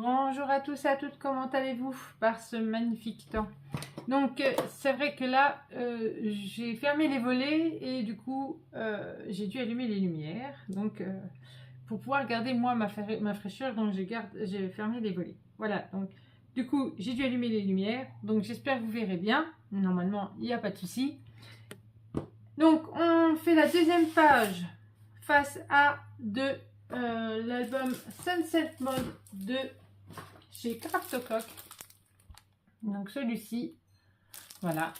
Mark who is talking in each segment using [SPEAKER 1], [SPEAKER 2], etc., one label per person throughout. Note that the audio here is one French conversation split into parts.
[SPEAKER 1] Bonjour à tous et à toutes, comment allez-vous par ce magnifique temps? Donc c'est vrai que là j'ai fermé les volets et du coup j'ai dû allumer les lumières donc pour pouvoir garder moi ma fraîcheur, donc j'ai fermé les volets. Voilà, donc du coup j'ai dû allumer les lumières, donc j'espère que vous verrez bien. Normalement il n'y a pas de souci. Donc on fait la deuxième page face à de l'album Sunset Mode de chez Craftcock. Donc celui-ci, voilà.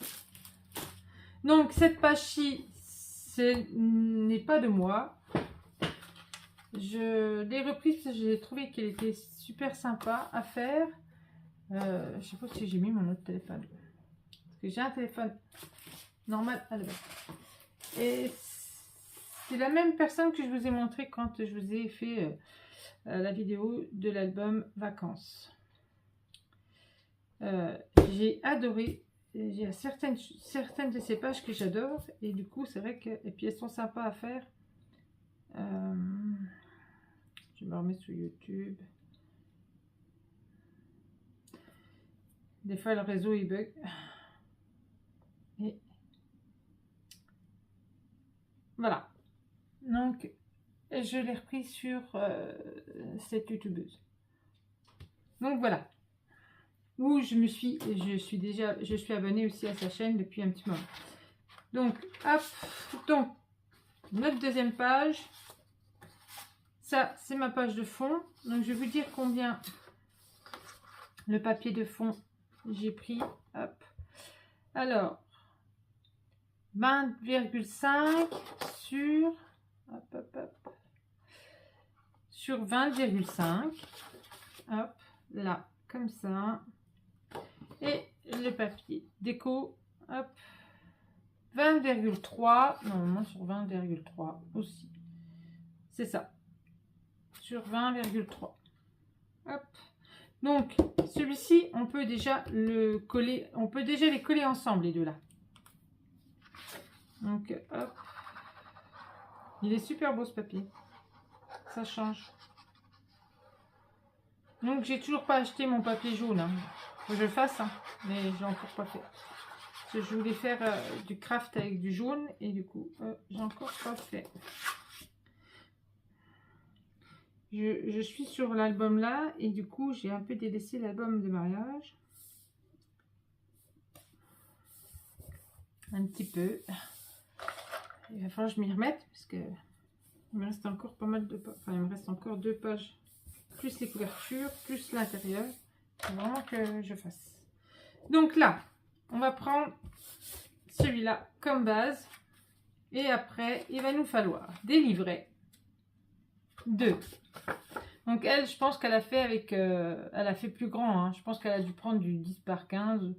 [SPEAKER 1] Donc cette page-ci, ce n'est pas de moi. Je l'ai reprise parce que j'ai trouvé qu'elle était super sympa à faire. Je sais pas si j'ai mis mon autre téléphone. Parce que j'ai un téléphone normal à la base. Et c'est la même personne que je vous ai montré quand je vous ai fait la vidéo de l'album Vacances. J'ai adoré. J'ai certaines de ces pages que j'adore et du coup c'est vrai que et puis elles sont sympas à faire. Je me remets sur YouTube. Des fois le réseau il bug et voilà, donc je l'ai repris sur cette youtubeuse, donc voilà, où je suis abonnée aussi à sa chaîne depuis un petit moment. Donc hop, donc notre deuxième page, ça c'est ma page de fond. Donc je vais vous dire combien le papier de fond j'ai pris. Hop, alors 20,5 sur hop, hop, hop, sur 20,5, hop là comme ça, et le papier déco, hop, 20,3, normalement sur 20,3 aussi, c'est ça, sur 20,3. Hop, donc celui-ci on peut déjà le coller, on peut déjà les coller ensemble les deux là. Donc hop, il est super beau ce papier, ça change. Donc j'ai toujours pas acheté mon papier jaune, hein. Faut que je le fasse, hein, mais j'ai encore pas fait. Parce que je voulais faire du craft avec du jaune et du coup j'ai encore pas fait. Je suis sur l'album là et du coup j'ai un peu délaissé l'album de mariage. Un petit peu. Il va falloir que je m'y remette parce que il me reste encore pas mal de pages. Enfin il me reste encore 2 pages. Plus les couvertures, plus l'intérieur. Il faut vraiment que je fasse. Donc là, on va prendre celui-là comme base. Et après, il va nous falloir des livrets. 2. Donc elle, je pense qu'elle a fait avec... elle a fait plus grand. Hein. Je pense qu'elle a dû prendre du 10 par 15.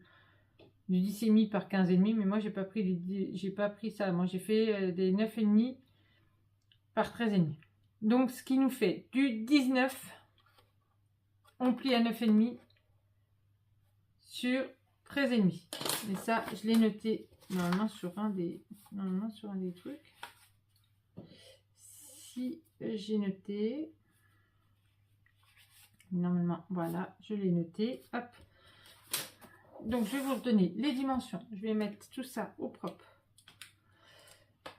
[SPEAKER 1] Du 10,5 par 15,5. Mais moi, j'ai pas pris ça. Moi, j'ai fait des 9,5 par 13,5. Donc, ce qui nous fait du 19... On plie à 9,5 sur 13,5. Et ça, je l'ai noté normalement sur un des trucs. Si j'ai noté, normalement, voilà, je l'ai noté. Hop. Donc, je vais vous redonner les dimensions. Je vais mettre tout ça au propre.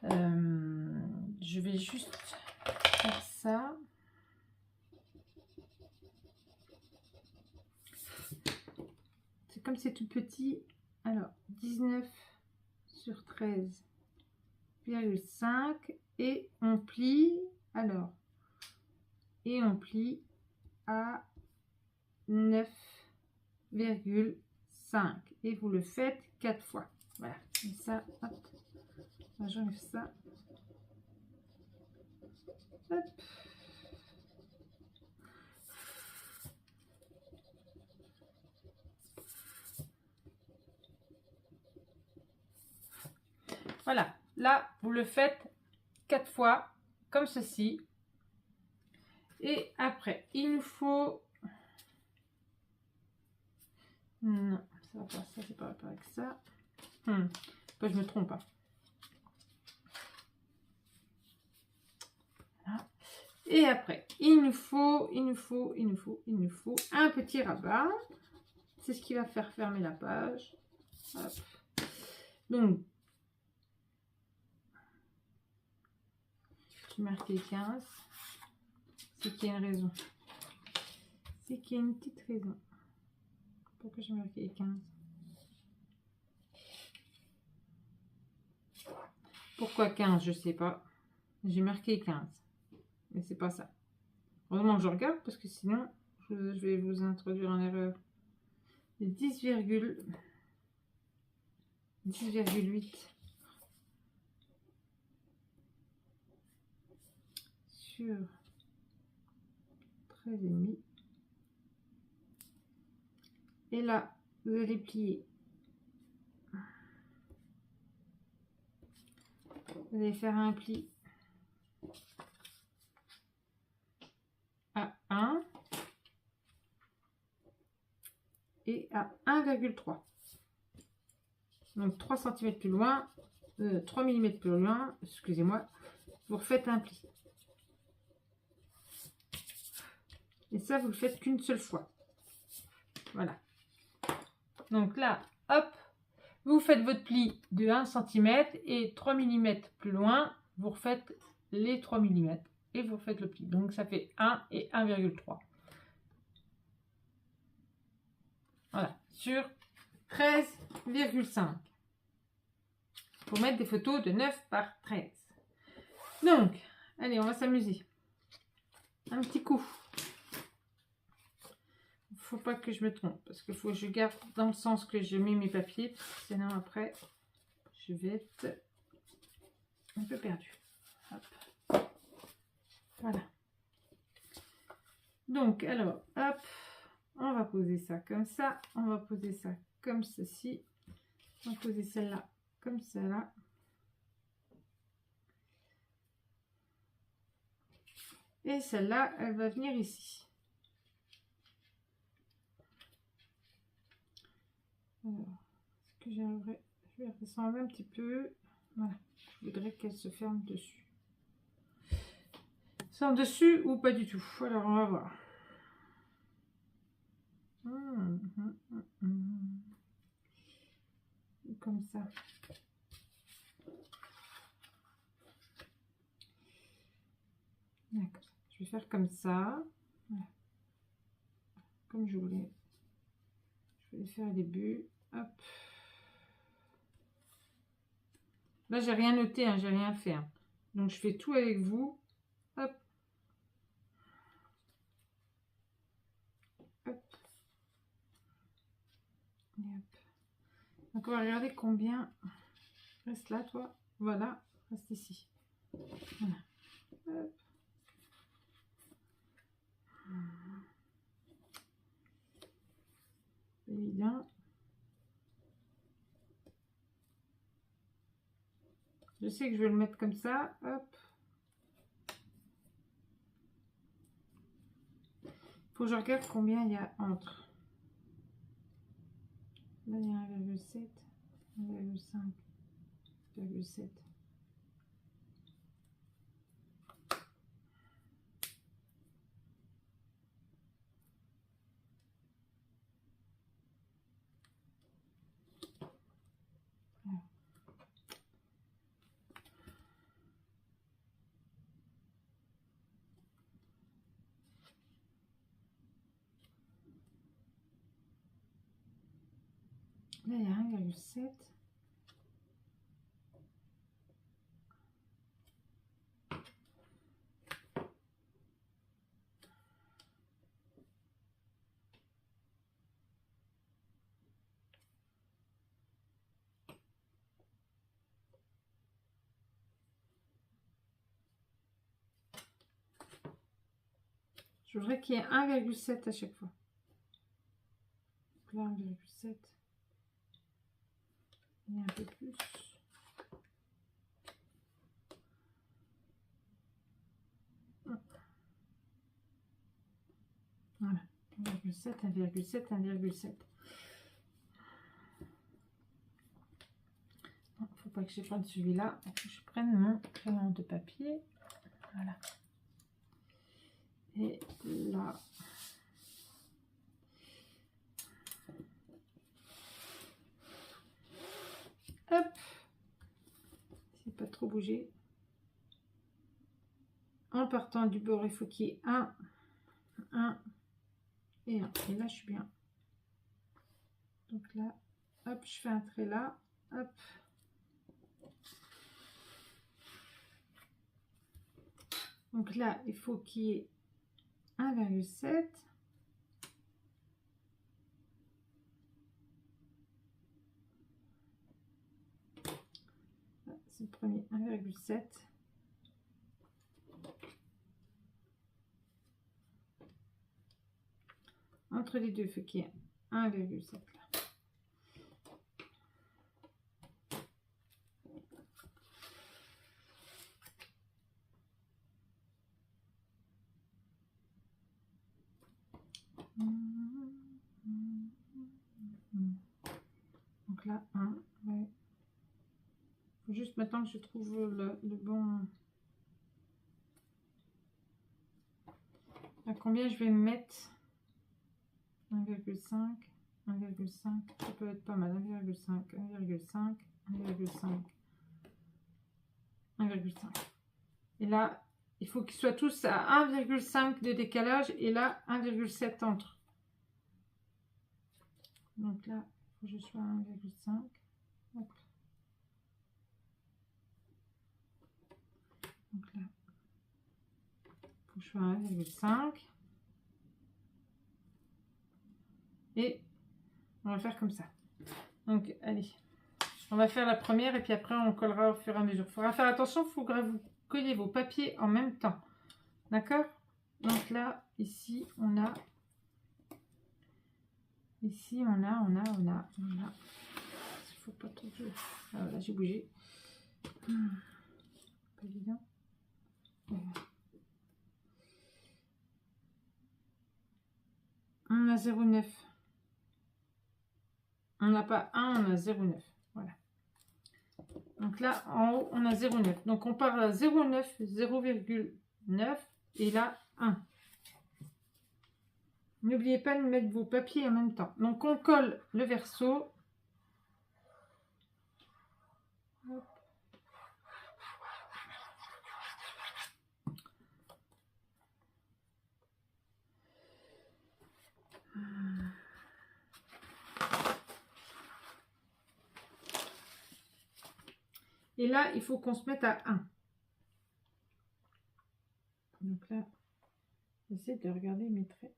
[SPEAKER 1] Je vais juste faire ça. Comme c'est tout petit, alors 19 sur 13,5 et on plie, alors, et on plie à 9,5 et vous le faites 4 fois. Voilà, et ça, hop, j'enlève ça. Hop. Voilà, là, vous le faites 4 fois, comme ceci. Et après, il nous faut... Non, ça va pas, ça c'est pas rapport avec ça. Je me trompe pas. Voilà. Et après, il nous faut un petit rabat. C'est ce qui va faire fermer la page. Hop. Donc, j'ai marqué 15. C'est qu'il y a une raison. C'est qu'il y a une petite raison. Pourquoi j'ai marqué 15? Pourquoi 15? Je sais pas. J'ai marqué 15. Mais c'est pas ça. Heureusement que je regarde parce que sinon, je vais vous introduire en erreur. 10,8 sur 13,5. Et là, vous allez plier. Vous allez faire un pli à 1 et à 1,3. Donc 3 cm plus loin, 3 mm plus loin, excusez-moi, vous refaites un pli. Et ça, vous le faites qu'une seule fois. Voilà. Donc là, hop, vous faites votre pli de 1 cm et 3 mm plus loin, vous refaites les 3 mm et vous refaites le pli. Donc ça fait 1 et 1,3. Voilà, sur 13,5. Pour mettre des photos de 9 par 13. Donc, allez, on va s'amuser. Un petit coup. Faut pas que je me trompe parce qu'il faut que je garde dans le sens que je mets mes papiers, sinon après je vais être un peu perdu. Hop. Voilà. Donc alors hop, on va poser ça comme ça, on va poser ça comme ceci, on va poser celle-là comme celle-là. Et celle-là, elle va venir ici. Alors, est-ce que j'aimerais, je vais redescendre un petit peu. Voilà, je voudrais qu'elle se ferme dessus. Ferme dessus ou pas du tout. Alors, on va voir. Comme ça. D'accord. Je vais faire comme ça. Voilà. Comme je voulais. Je vais faire au début. Hop. Là, j'ai rien noté, hein, j'ai rien fait. Hein. Donc, je fais tout avec vous. Hop. Hop. Et hop. Donc, on va regarder combien. Reste là, toi. Voilà. Reste ici. Voilà. Hop. Évident. Je sais que je vais le mettre comme ça. Hop. Faut que je regarde combien il y a entre. Là, il y a 1,7, 1,5, 1,7. Là, il y a 1,7. Je voudrais qu'il y ait 1,7 à chaque fois. Donc là, 1,7. Il y a un peu plus. Voilà. 1,7, 1,7, 1,7. Il ne faut pas que je prenne celui-là. Je prenne mon crayon de papier. Voilà. Et là. Hop. C'est pas trop bougé. En partant du bord, il faut qu'il y ait un et un. Et là, je suis bien. Donc là, hop, je fais un trait là. Hop. Donc là, il faut qu'il y ait 1,7. C'est le premier 1,7. Entre les deux, il faut qu'il y ait 1,7 là. Donc là, 1. Ouais. Faut juste maintenant que je trouve le bon. À combien je vais mettre 1,5, 1,5, ça peut être pas mal. 1,5, 1,5, 1,5, 1,5. Et là, il faut qu'ils soient tous à 1,5 de décalage et là 1,7 entre. Donc là, il faut que je sois à 1,5. Donc là, il faut que je sois à 1,5. Et on va faire comme ça. Donc, allez. On va faire la première et puis après, on collera au fur et à mesure. Il faudra faire attention, il faut que vous colliez vos papiers en même temps. D'accord? Donc là, ici, on a... Ici, on a... Il faut pas trop... Ah, voilà, j'ai bougé. Pas évident. Voilà. On a 0,9. On n'a pas 1, on a 0,9. Voilà. Donc là, en haut, on a 0,9. Donc on part à 0,9, 0,9 et là, 1. N'oubliez pas de mettre vos papiers en même temps. Donc on colle le verso. Hop. Et là, il faut qu'on se mette à 1. Donc là, j'essaie de regarder mes traits.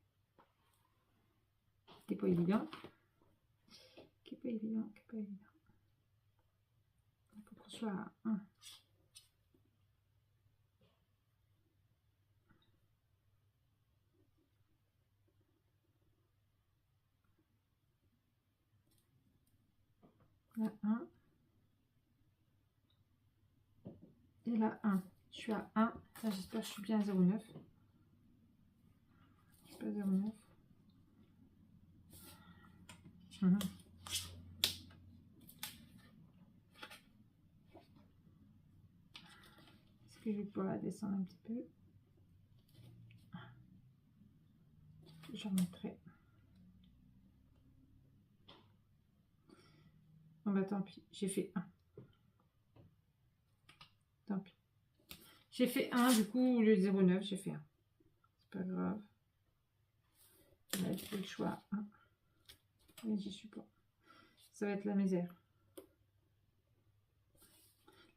[SPEAKER 1] Qui n'est pas évident. Qui n'est pas évident, qui n'est pas évident. Il faut qu'on soit à 1. Là, 1. Et là, 1. Je suis à 1. Là, j'espère que je suis bien à 0,9. Je suis pas à 0,9. Est-ce que je vais pouvoir descendre un petit peu? Je remettrai. Bon bah tant pis, j'ai fait 1. Tant pis. J'ai fait 1, du coup, au lieu de 0,9, j'ai fait 1. C'est pas grave. Là, j'ai fait le choix à 1. Et j'y suis pas. Ça va être la misère.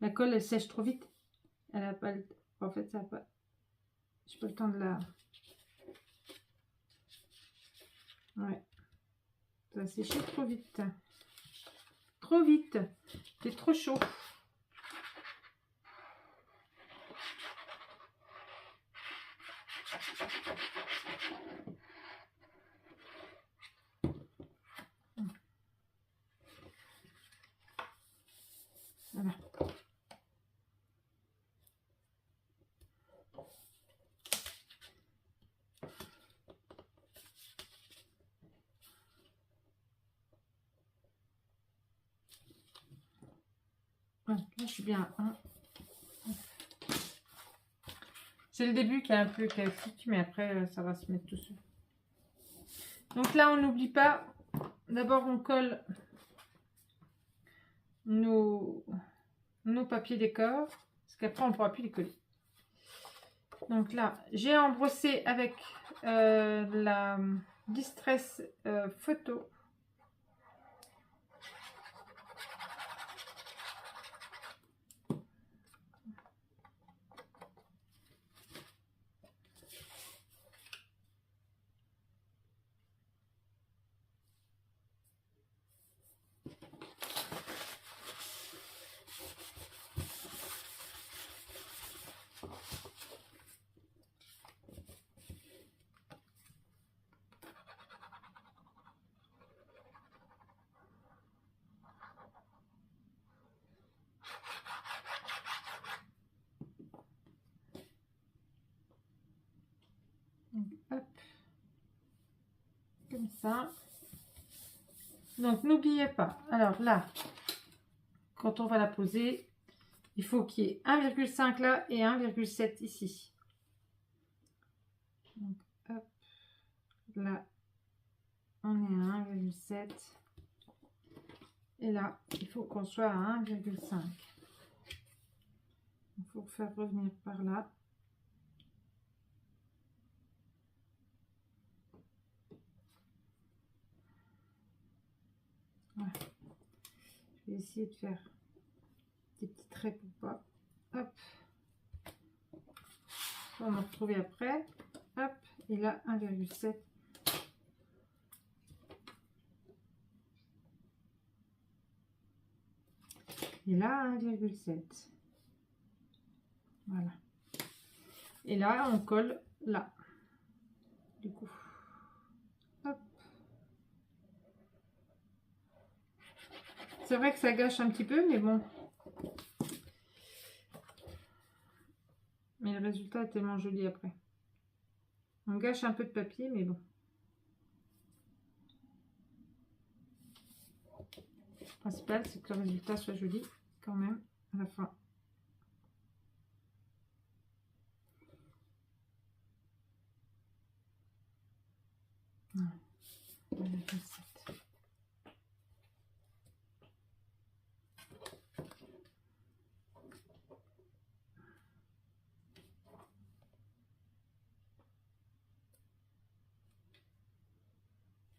[SPEAKER 1] La colle, elle sèche trop vite. Elle a pas le... En fait, ça a pas... J'ai pas le temps de la... Ouais. Ça a séché trop vite. Trop vite. C'est trop chaud. Voilà. Voilà. Là, je suis bien à 1. C'est le début qui est un peu chaotique, mais après, ça va se mettre tout seul. Donc là, on n'oublie pas. D'abord, on colle nos papiers décor, parce qu'après, on ne pourra plus les coller. Donc là, j'ai embrossé avec la Distress photo. Hop, comme ça. Donc n'oubliez pas, alors là, quand on va la poser, il faut qu'il y ait 1,5 là et 1,7 ici. Donc hop, là, on est à 1,7. Et là, il faut qu'on soit à 1,5. Il faut faire revenir par là. Voilà. Je vais essayer de faire des petits traits pour pas. Hop. On va me retrouver après. Hop. Et là, 1,7. Et là, 1,7. Voilà. Et là, on colle là. Du coup. Hop. C'est vrai que ça gâche un petit peu, mais bon. Mais le résultat est tellement joli après. On gâche un peu de papier, mais bon. Le principal, c'est que le résultat soit joli quand même à la fin. Voilà.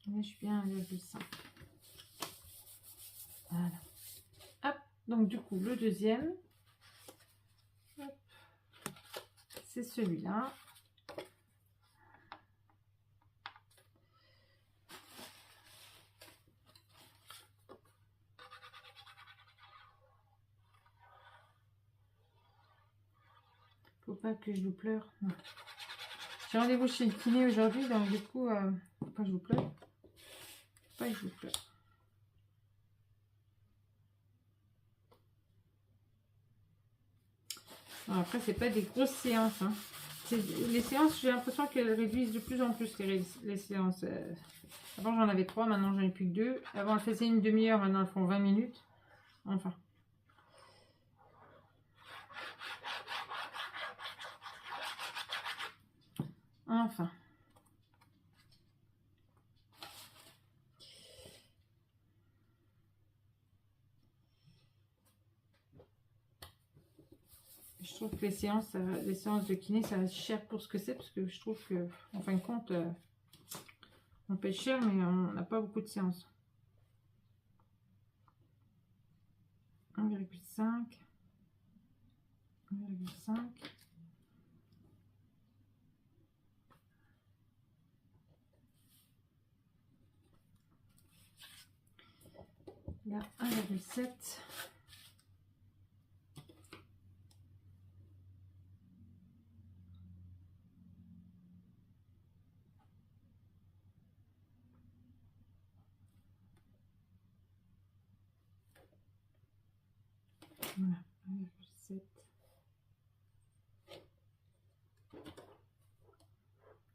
[SPEAKER 1] Là, je suis bien à 1,5. Voilà. Hop. Donc, du coup, le deuxième, c'est celui-là. Faut pas que je vous pleure. J'ai rendez-vous chez le kiné aujourd'hui, donc du coup, faut pas que je vous pleure. Faut pas que je vous pleure. Bon, après, c'est pas des grosses séances. Hein. Les séances, j'ai l'impression qu'elles réduisent de plus en plus les séances. Avant, j'en avais 3, maintenant, j'en ai plus que 2. Avant, elles faisaient une demi-heure, maintenant, elles font 20 minutes. Enfin. Enfin. Je trouve que les séances de kiné, ça reste cher pour ce que c'est, parce que je trouve que, en fin de compte, on paye cher, mais on n'a pas beaucoup de séances. 1,5. 1,5. Là, 1,7. Voilà, 1,7.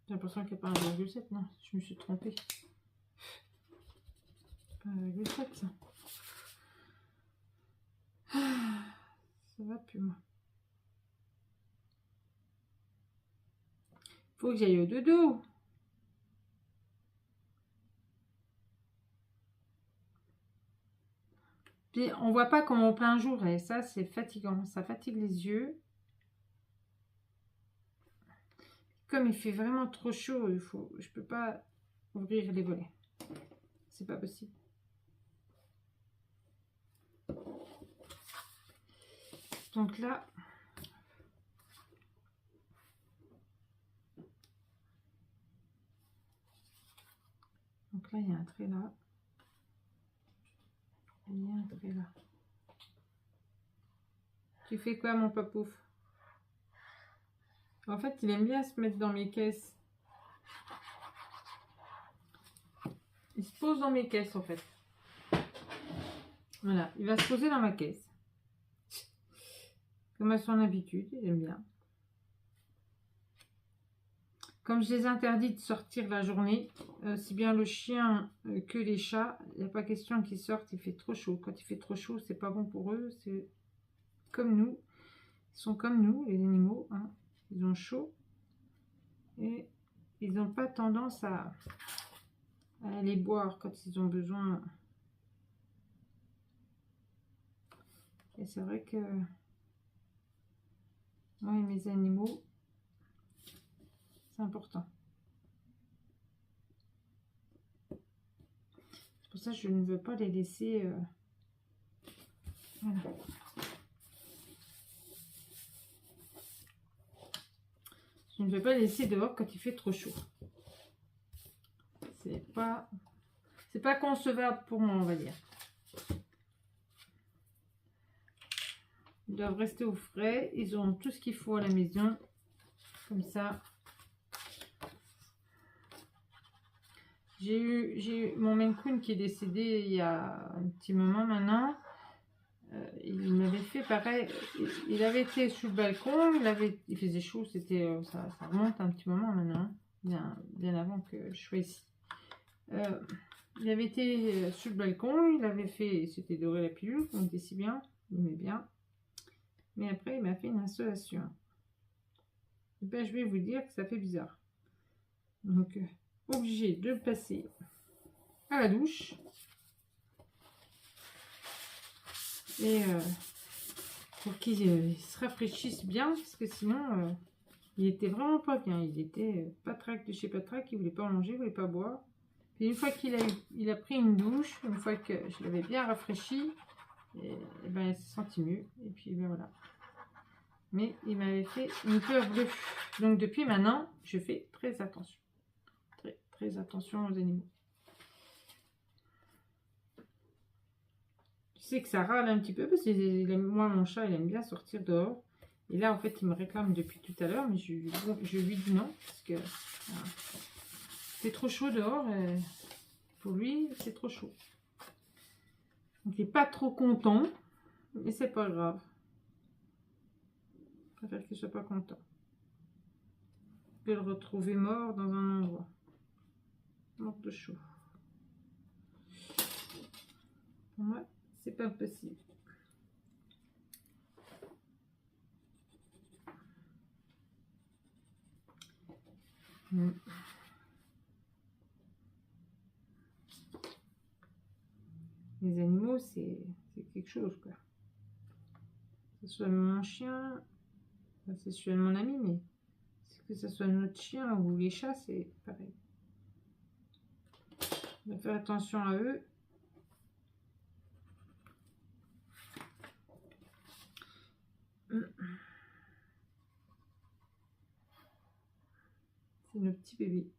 [SPEAKER 1] J'ai l'impression qu'il n'y a pas 1,7, non, je me suis trompée. Pas 1,7 ça. Ça va plus moi. Faut que j'aille au dodo. Puis on voit pas comme en plein jour et ça c'est fatigant, ça fatigue les yeux. Comme il fait vraiment trop chaud, je peux pas ouvrir les volets. C'est pas possible. Donc là, il y a un trait là. Il y a un trait là. Tu fais quoi, mon papouf? En fait, il aime bien se mettre dans mes caisses. Il se pose dans mes caisses, en fait. Voilà, il va se poser dans ma caisse. Comme à son habitude, il aime bien. Comme je les interdis de sortir la journée, aussi bien le chien que les chats, il n'y a pas question qu'ils sortent, il fait trop chaud. Quand il fait trop chaud, c'est pas bon pour eux, c'est comme nous. Ils sont comme nous, les animaux, hein. Ils ont chaud et ils n'ont pas tendance à aller boire quand ils ont besoin. Et c'est vrai que moi et mes animaux, c'est important. C'est pour ça que je ne veux pas les laisser. Voilà. Je ne veux pas les laisser dehors quand il fait trop chaud. C'est pas concevable pour moi, on va dire. Ils doivent rester au frais. Ils ont tout ce qu'il faut à la maison. Comme ça. J'ai eu mon Maine Coon qui est décédé il y a un petit moment maintenant. Il m'avait fait pareil. Il avait été sous le balcon. Il faisait chaud. C'était ça remonte un petit moment maintenant. Bien avant que je sois ici. Il avait été sur le balcon. Il avait fait. C'était doré la pilule. On était si bien. Il aimait bien. Mais après, il m'a fait une installation. Et ben, je vais vous dire que ça fait bizarre. Donc, obligé de le passer à la douche. Et pour qu'il se rafraîchisse bien, parce que sinon, il était vraiment pas bien. Il était patraque de chez patraque, il voulait pas manger, il voulait pas boire. Puis une fois qu'il a pris une douche, une fois que je l'avais bien rafraîchi, et ben, il s'est senti mieux. Et puis ben voilà. Mais il m'avait fait une peur bleue. Donc depuis maintenant, je fais très attention. Très attention aux animaux. Je sais que ça râle un petit peu parce que moi, mon chat, il aime bien sortir dehors. Et là, en fait, il me réclame depuis tout à l'heure, mais je lui dis non parce que voilà, c'est trop chaud dehors. Et pour lui, c'est trop chaud. Donc, il n'est pas trop content, mais c'est pas grave. Je préfère qu'il soit pas content que le retrouver mort dans un endroit. Mort de chaud. Pour moi, c'est pas possible. Les animaux, c'est quelque chose, quoi. Que ce soit mon chien, c'est celui de mon ami, mais que ce soit notre chien ou les chats, c'est pareil. On va faire attention à eux. C'est nos petits bébés.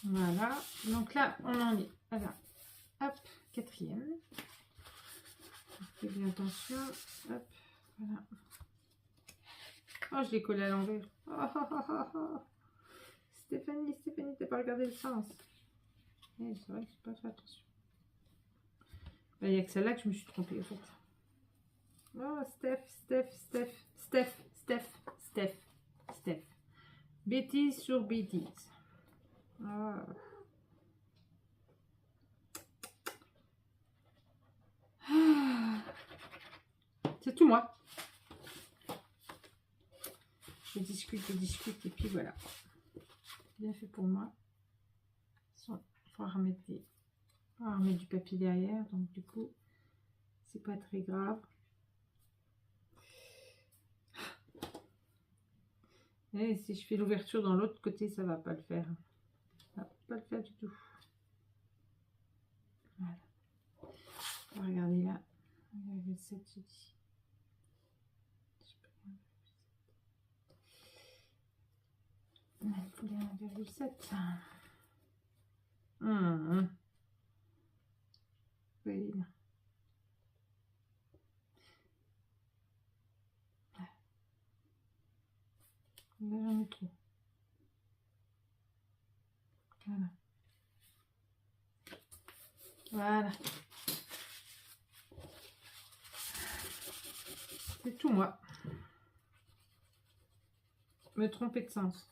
[SPEAKER 1] Voilà, donc là on en est à la hop, quatrième. Faites bien attention, hop, voilà. Oh, je l'ai collé à l'envers. Oh, oh, oh, oh, oh. Stéphanie, t'as pas regardé le sens. Eh, c'est vrai que j'ai pas fait attention. Il n'y a que celle-là que je me suis trompée, en fait. Oh, Steph. Bêtise sur bêtise. Oh. C'est tout moi. Je discute, et puis voilà. Bien fait pour moi. Il faut remettre du papier derrière, donc du coup, c'est pas très grave. Et si je fais l'ouverture dans l'autre côté, ça va pas le faire. Ça va pas le faire du tout. Voilà. On va regarder là. 1,7, j'ai dit. 1,7. Oui. Là, j'en ai trop. Voilà. Voilà. C'est tout moi. Me tromper de sens.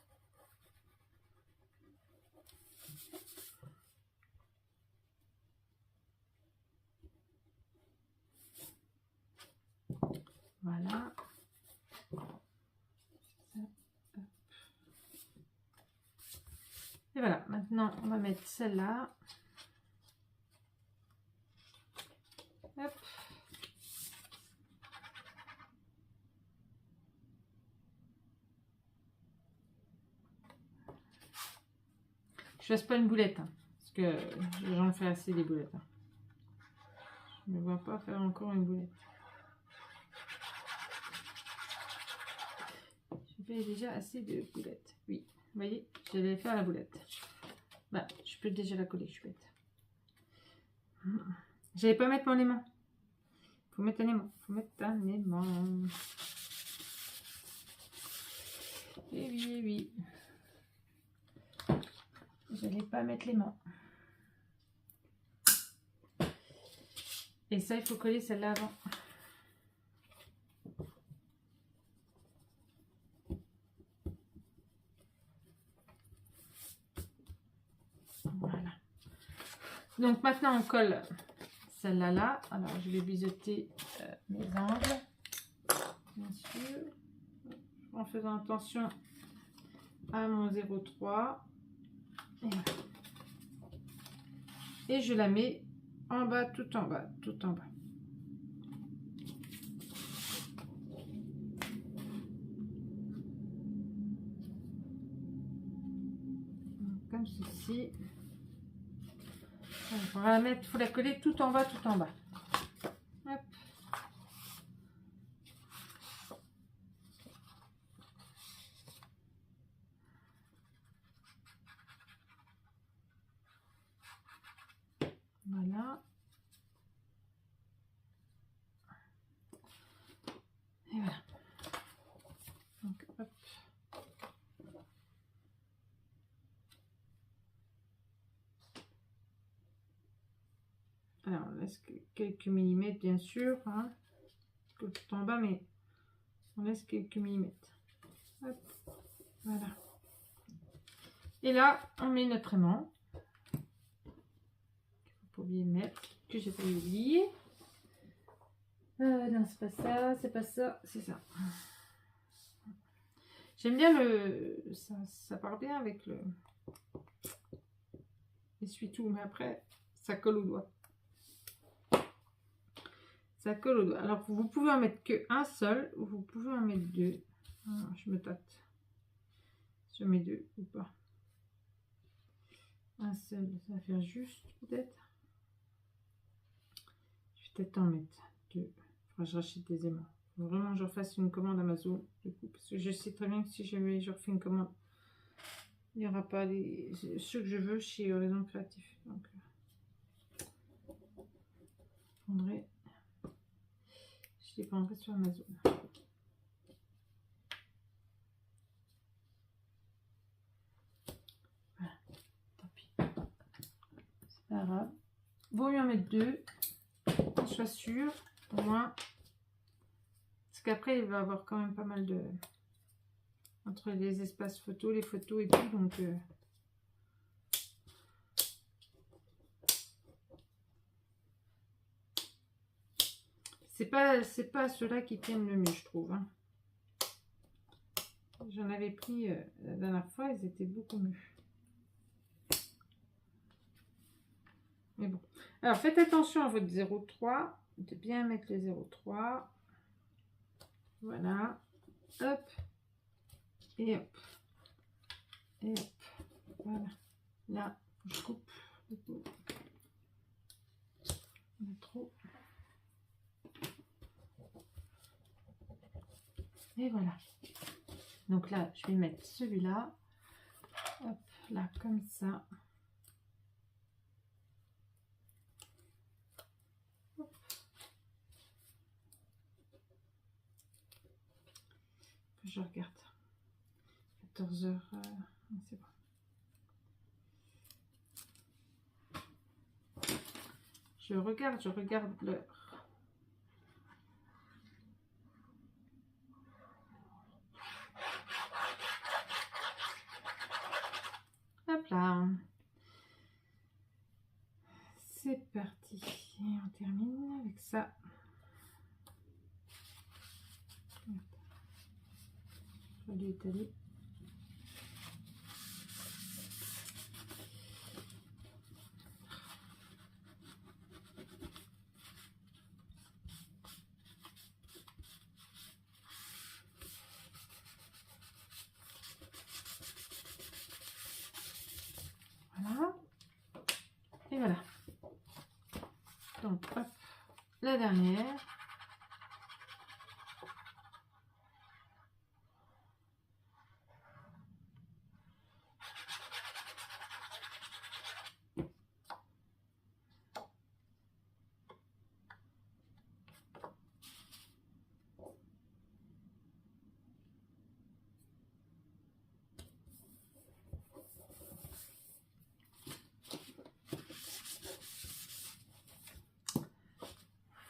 [SPEAKER 1] Voilà. Et voilà, maintenant on va mettre celle-là. Hop. Je fasse pas une boulette, hein, parce que j'en fais assez des boulettes. Hein. Je ne vois pas faire encore une boulette. Je fais déjà assez de boulettes. Oui, vous voyez, j'allais faire la boulette. Bah, je peux déjà la coller, je suis bête. J'allais pas mettre mon aimant. Faut mettre un aimant. Faut mettre un aimant. Et oui, oui. J'allais pas mettre l'aimant. Et ça, il faut coller celle-là avant. Voilà. Donc maintenant, on colle celle-là là. Alors, je vais biseauter mes angles, bien sûr, en faisant attention à mon 0,3. Et voilà. Et je la mets en bas, tout en bas, tout en bas. Comme ceci. Il faut la mettre, faut la coller tout en bas, tout en bas. Hop. Voilà. Et voilà. Donc, hop. Alors, on laisse quelques millimètres, bien sûr. Hein. Tout en bas, mais on laisse quelques millimètres. Hop. Voilà. Et là, on met notre aimant. Faut pas oublier de mettre, que j'ai pas oublié. Non, c'est pas ça, c'est pas ça, c'est ça. J'aime bien le... Ça part bien avec le... essuie-tout, mais après, ça colle au doigt. Ça colle au doigt. Alors, vous pouvez en mettre qu'un seul, ou vous pouvez en mettre deux. Alors, je me tâte. Je mets deux ou pas. Un seul, ça va faire juste, peut-être. Je vais peut-être en mettre deux. Faudra que je rachète des aimants. Faut vraiment que je refasse une commande Amazon, du coup, parce que je sais très bien que si je refais une commande, il n'y aura pas ceux que je veux chez Horizon Créatif. Donc, je les prendrai sur Amazon. vaut mieux en mettre 2, que je sois sûre, au moins. Parce qu'après, il va y avoir quand même pas mal de... entre les espaces photos, les photos et tout, donc... c'est pas ceux-là qui tiennent le mieux, je trouve. Hein. J'en avais pris la dernière fois, ils étaient beaucoup mieux. Mais bon. Alors, faites attention à votre 0,3. De bien mettre le 0,3. Voilà. Hop. Et hop. Et hop. Voilà. Là, je coupe. On a trop. Et voilà. Donc là, je vais mettre celui-là. Hop, là, comme ça. Hop. Je regarde. 14 h. C'est bon. Je regarde l'heure. Hop là. C'est parti. Et on termine avec ça. Je vais l'étaler. Voilà. Et voilà. Donc, hop, la dernière.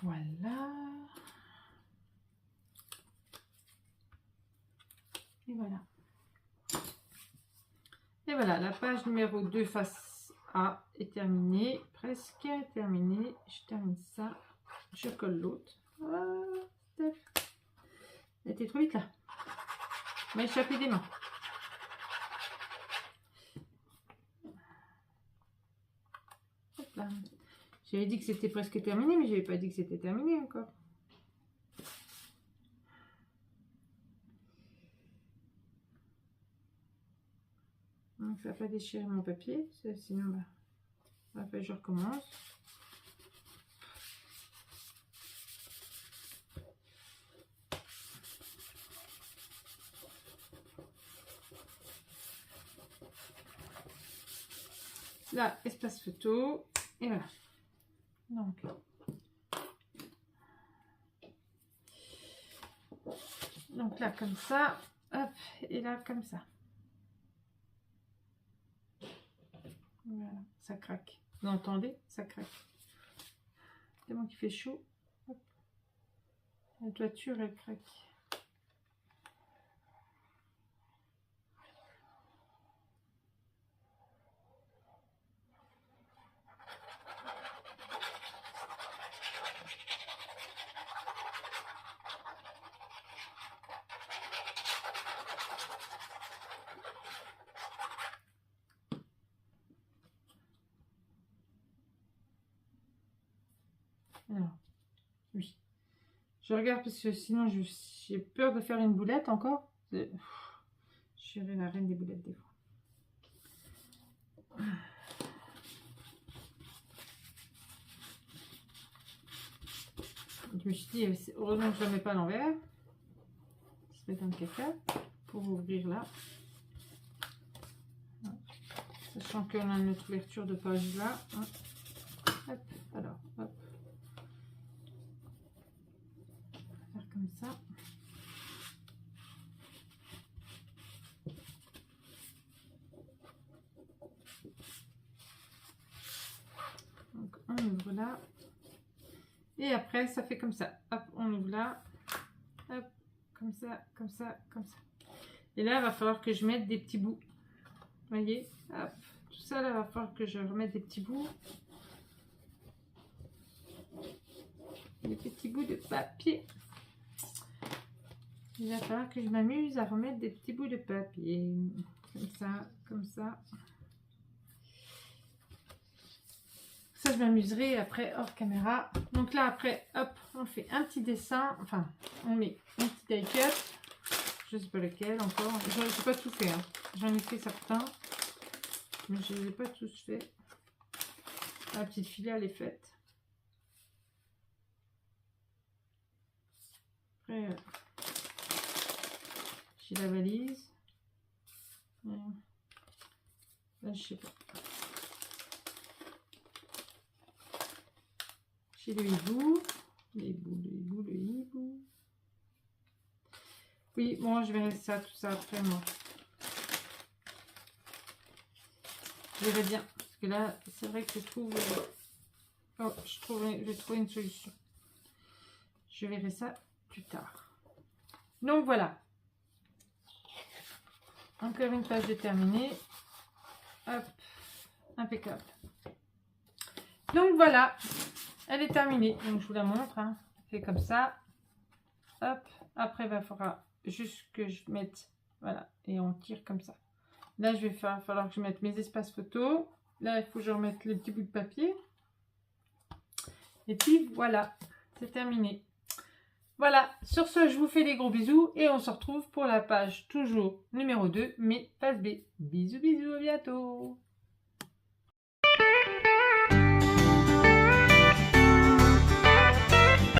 [SPEAKER 1] Voilà. Et voilà. Et voilà, la page numéro 2 face A est terminée. Presque terminée. Je termine ça. Je colle l'autre. Ah, elle était trop vite là. M'a échappé des mains. Hop là. J'avais dit que c'était presque terminé, mais je n'avais pas dit que c'était terminé encore. Donc, ça va pas déchirer mon papier, sinon bah, après je recommence. Là, espace photo, et voilà. Donc là comme ça, hop, et là comme ça. Voilà, ça craque. Vous entendez? Ça craque. Tellement qu'il fait chaud. Hop. La toiture, elle craque. Alors, oui. Je regarde parce que sinon j'ai peur de faire une boulette encore. Je serai la reine des boulettes des fois. Je me suis dit, heureusement que je ne la mets pas à l'envers. Je mets dans le caca pour ouvrir là. Sachant qu'on a une autre ouverture de page là. Hop, alors, hop. On va faire comme ça. Donc on Voilà. Et après, ça fait comme ça. Hop, on ouvre là. Hop, comme ça, comme ça, comme ça. Et là, il va falloir que je mette des petits bouts. Vous voyez? Hop, tout ça, là, il va falloir que je remette des petits bouts. Des petits bouts de papier. Il va falloir que je m'amuse à remettre des petits bouts de papier. Comme ça, comme ça. Ça, je m'amuserai après hors caméra. Donc là, après, hop, on fait un petit dessin. Enfin, on met un petit die-cut. Je ne sais pas lequel encore. Je n'ai pas tout fait. Hein. J'en ai fait certains. Mais je ne les ai pas tous fait. La petite filiale est faite. Après, j'ai la valise. Là, je sais pas. J'ai le hibou. Le hibou. Oui, bon, je verrai ça, tout ça après moi. Je verrai bien. Parce que là, c'est vrai que je trouve... Oh, je vais trouver une solution. Je verrai ça plus tard. Donc voilà. Encore une page de terminée. Hop, impeccable. Donc voilà, elle est terminée. Donc je vous la montre. Hein. Fait comme ça. Hop. Après, il va falloir juste que je mette. Voilà. Et on tire comme ça. Là, il va falloir que je mette mes espaces photos. Là, il faut que je remette les petits bouts de papier. Et puis voilà, c'est terminé. Voilà, sur ce, je vous fais des gros bisous et on se retrouve pour la page toujours numéro 2, mais phase B. Bisous, bisous, à bientôt.